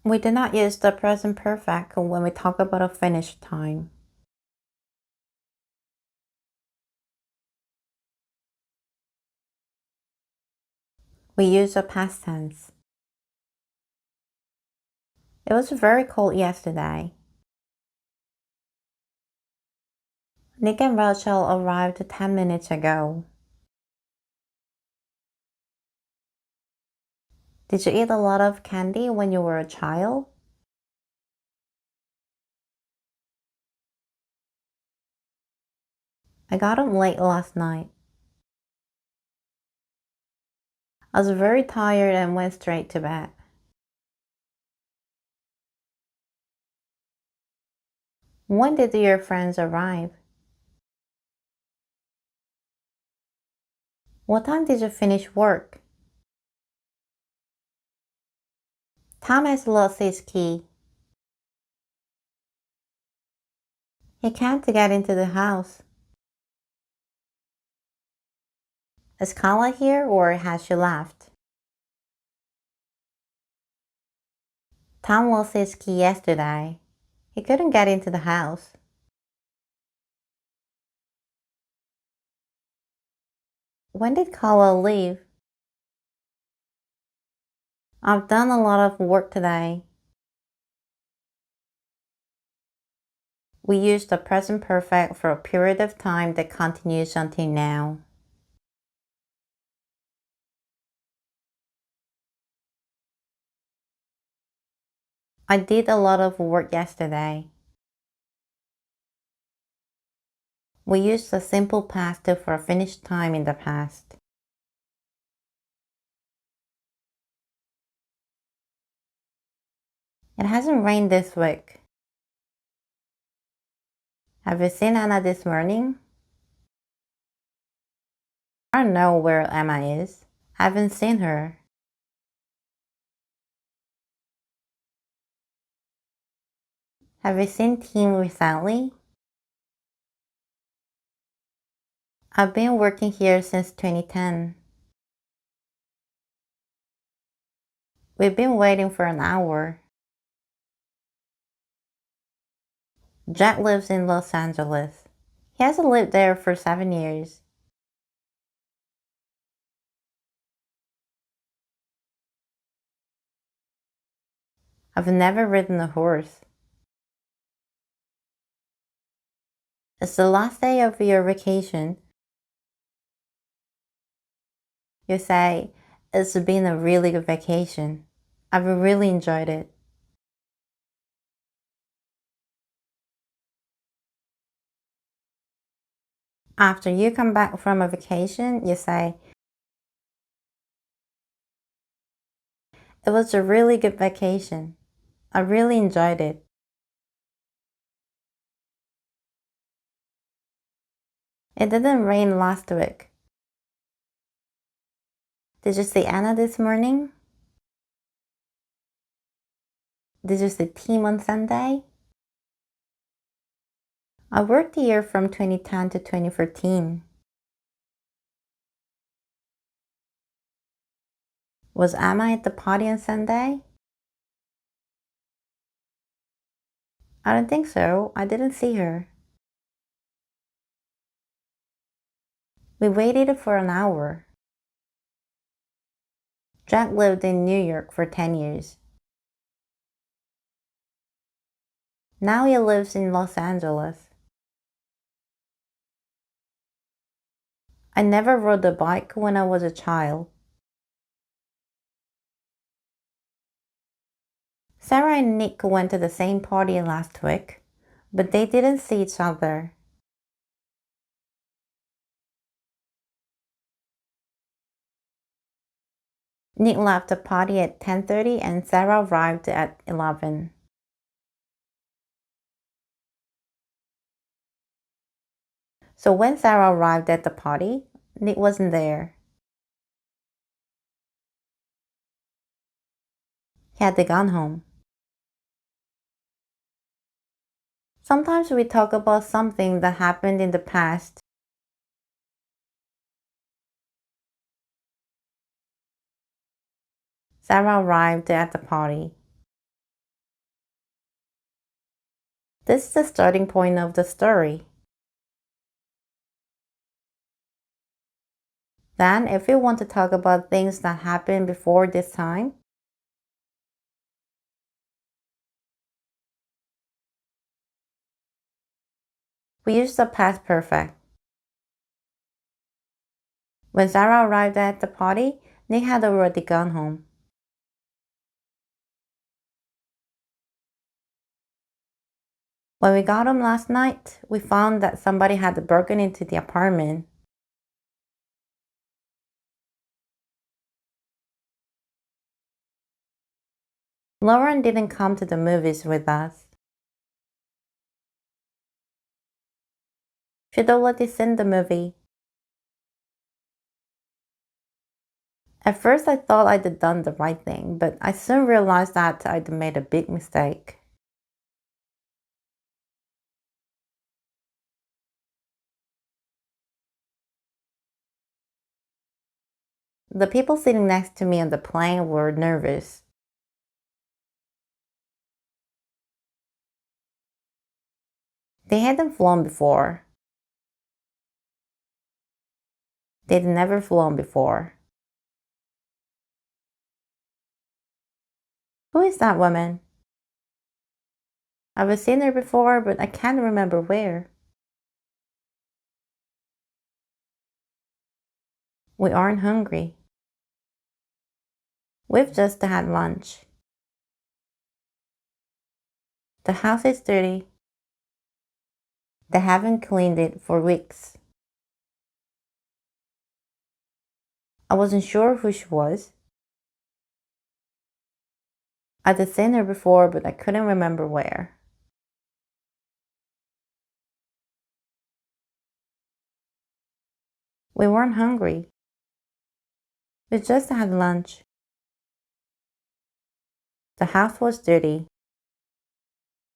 We do not use the present perfect when we talk about a finished time. We use the past tense. It was very cold yesterday. Nick and Rachel arrived 10 minutes ago. Did you eat a lot of candy when you were a child? I got home late last night. I was very tired and went straight to bed. When did your friends arrive? What time did you finish work? Tom has lost his key. He can't get into the house. Is Carla here or has she left? Tom lost his key yesterday. He couldn't get into the house. When did Carla leave? I've done a lot of work today. We use the present perfect for a period of time that continues until now. I did a lot of work yesterday. We use the simple past for a finished time in the past. It hasn't rained this week. Have you seen Anna this morning? I don't know where Emma is. I haven't seen her. Have you seen Tim recently? I've been working here since 2010. We've been waiting for an hour. Jack lives in Los Angeles. He hasn't lived there for 7 years. I've never ridden a horse. It's the last day of your vacation. You say, it's been a really good vacation. I've really enjoyed it. After you come back from a vacation, you say, it was a really good vacation. I really enjoyed it. It didn't rain last week. Did you see Anna this morning? Did you see Tim on Sunday? I worked here from 2010 to 2014. Was Emma at the party on Sunday? I don't think so. I didn't see her. We waited for an hour. Jack lived in New York for 10 years. Now he lives in Los Angeles. I never rode a bike when I was a child. Sarah and Nick went to the same party last week, but they didn't see each other. Nick left the party at 10:30 and Sarah arrived at 11. So when Sarah arrived at the party, Nick wasn't there. He had gone home. Sometimes we talk about something that happened in the past. Sarah arrived at the party. This is the starting point of the story. Then, if we want to talk about things that happened before this time, we use the past perfect. When Sarah arrived at the party, Nick had already gone home. When we got home last night, we found that somebody had broken into the apartment. Lauren didn't come to the movies with us. She'd already seen the movie. At first I thought I'd done the right thing, but I soon realized that I'd made a big mistake. The people sitting next to me on the plane were nervous. They hadn't flown before. They'd never flown before. Who is that woman? I've seen her before, but I can't remember where. We aren't hungry. We've just had lunch. The house is dirty. They haven't cleaned it for weeks. I wasn't sure who she was. I'd seen her before, but I couldn't remember where. We weren't hungry. We just had lunch. The house was dirty.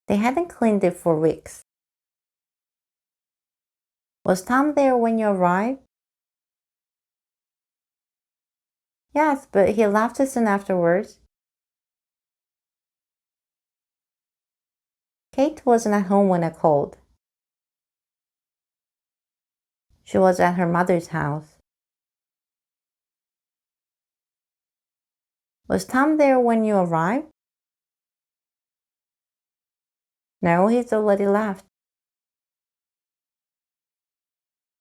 They hadn't cleaned it for weeks. Was Tom there when you arrived? Yes, but he left soon afterwards. Kate wasn't at home when I called. She was at her mother's house. Was Tom there when you arrived? No, he's already left.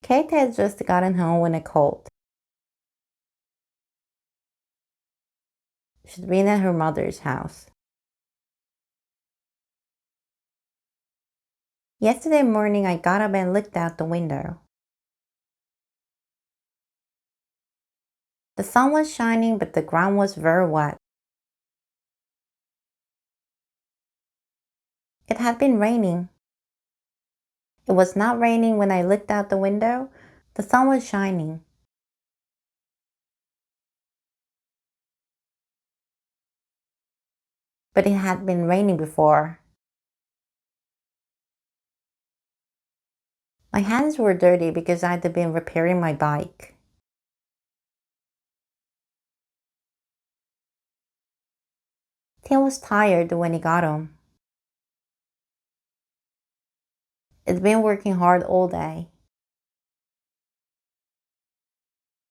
Kate had just gotten home when I called. She'd been at her mother's house. Yesterday morning, I got up and looked out the window. The sun was shining, but the ground was very wet. It had been raining. It was not raining when I looked out the window. The sun was shining. But it had been raining before. My hands were dirty because I'd been repairing my bike. Tim was tired when he got home. It's been working hard all day.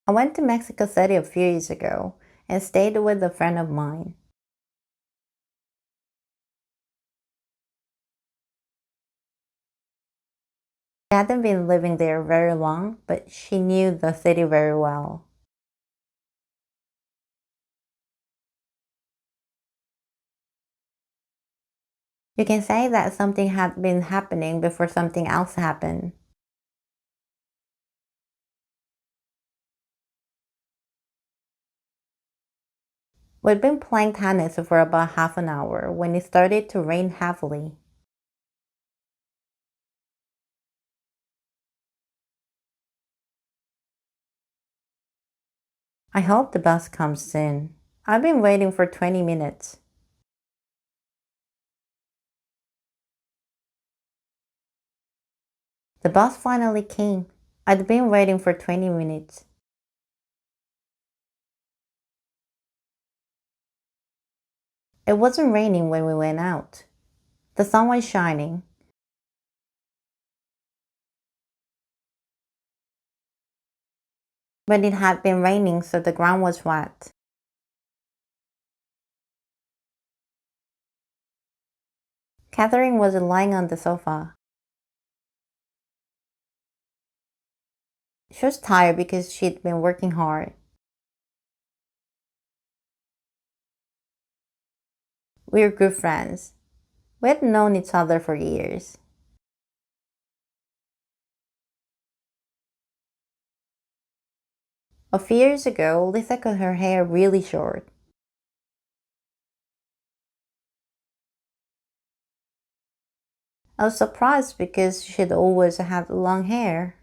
I went to Mexico City a few years ago and stayed with a friend of mine. She hadn't been living there very long, but she knew the city very well. You can say that something had been happening before something else happened. We'd been playing tennis for about half an hour when it started to rain heavily. I hope the bus comes soon. I've been waiting for 20 minutes. The bus finally came. I'd been waiting for 20 minutes. It wasn't raining when we went out. The sun was shining. But it had been raining, so the ground was wet. Catherine was lying on the sofa. She was tired because she'd been working hard. We were good friends. We had known each other for years. A few years ago, Lisa cut her hair really short. I was surprised because she'd always had long hair.